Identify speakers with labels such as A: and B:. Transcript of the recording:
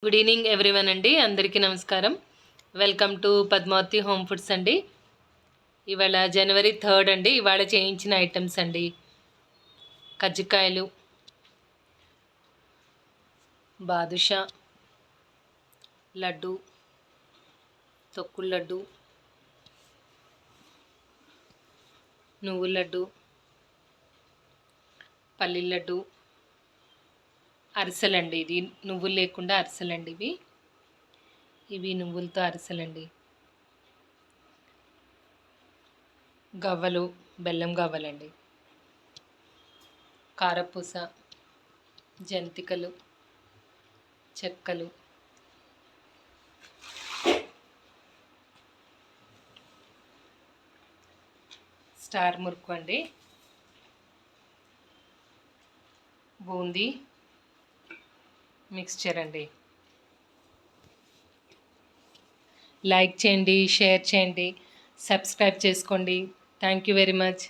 A: Good evening everyone అండి. అందరికీ నమస్కారం. Welcome to Padmavathi home foods అండి. ఇవాళ జనవరి 3 అండి. ఇవాళ చేయించిన ఐటమ్స్ అండి. కజ్జికాయలు, బాదుషా, లడ్డు, తొక్కుల లడ్డు, నువ్వుల లడ్డు, పల్లీల లడ్డు, అరిసెలండి. ఇది నువ్వులు లేకుండా అరిసెలండి. ఇవి నువ్వులతో అరిసెలండి. గవ్వలు, బెల్లం గవ్వలండి. కారపూస, జంతికలు, చెక్కలు, స్టార్ మురుకు అండి, బూందీ మిక్స్చర్ అండి. లైక్ చేయండి, షేర్ చేయండి, సబ్స్క్రైబ్ చేసుకోండి. Thank you very much.